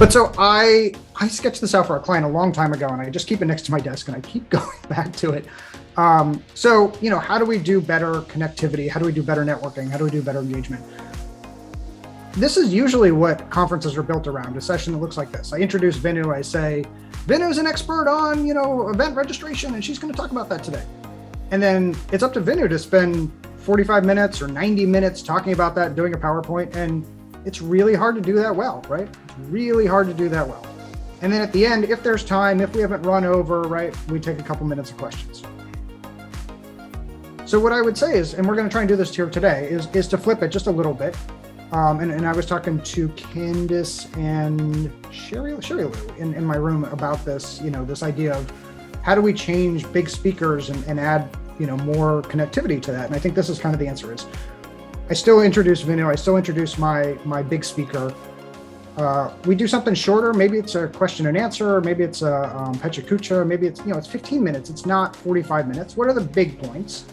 But so I sketched this out for a client a long time ago, and I just keep it next to my desk and I keep going back to it. So, how do we do better connectivity? How do we do better networking? How do we do better engagement? This is usually what conferences are built around, a session that looks like this. I introduce Vinu, I say, Vinu's an expert on, event registration, and she's going to talk about that today. And then it's up to Vinu to spend 45 minutes or 90 minutes talking about that, doing a PowerPoint. And it's really hard to do that well, right? It's really hard to do that well. And then at the end, if there's time, if we haven't run over, right, we take a couple minutes of questions. So what I would say is, and we're going to try and do this here today, is to flip it just a little bit. And I was talking to Candace and Sherry Lou in my room about this, this idea of how do we change big speakers and add, more connectivity to that. And I think this is kind of the answer is, I still introduce Vinu, I still introduce my big speaker. We do something shorter. Maybe it's a question and answer, maybe it's a Pecha Kucha, maybe it's, it's 15 minutes. It's not 45 minutes. What are the big points?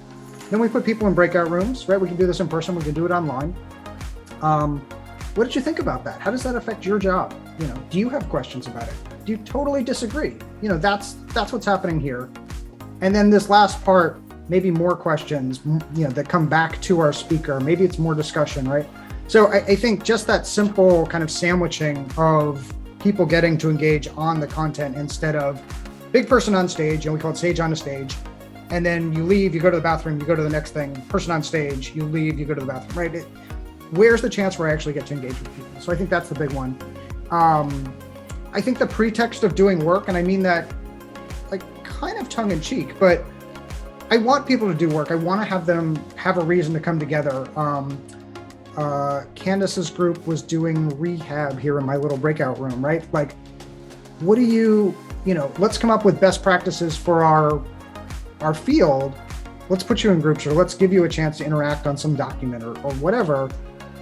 Then we put people in breakout rooms, right? We can do this in person, we can do it online. What did you think about that? How does that affect your job? Do you have questions about it? Do you totally disagree? That's what's happening here. And then this last part, maybe more questions, that come back to our speaker. Maybe it's more discussion, right? So I think just that simple kind of sandwiching of people getting to engage on the content instead of big person on stage, we call it stage on a stage. And then you leave, you go to the bathroom, you go to the next thing, person on stage, you leave, you go to the bathroom, right? Where's the chance where I actually get to engage with people? So I think that's the big one. I think the pretext of doing work, and I mean that like kind of tongue in cheek, but I want people to do work. I want to have them have a reason to come together. Candace's group was doing rehab here in my little breakout room, right? Like, what do let's come up with best practices for our field. Let's put you in groups, or let's give you a chance to interact on some document or whatever,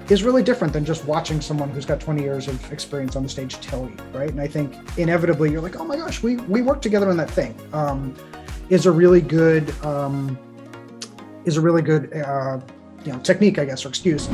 is really different than just watching someone who's got 20 years of experience on the stage tell you, right? And I think inevitably you're like, oh my gosh, we worked together on that thing. Is a really good technique, I guess, or excuse.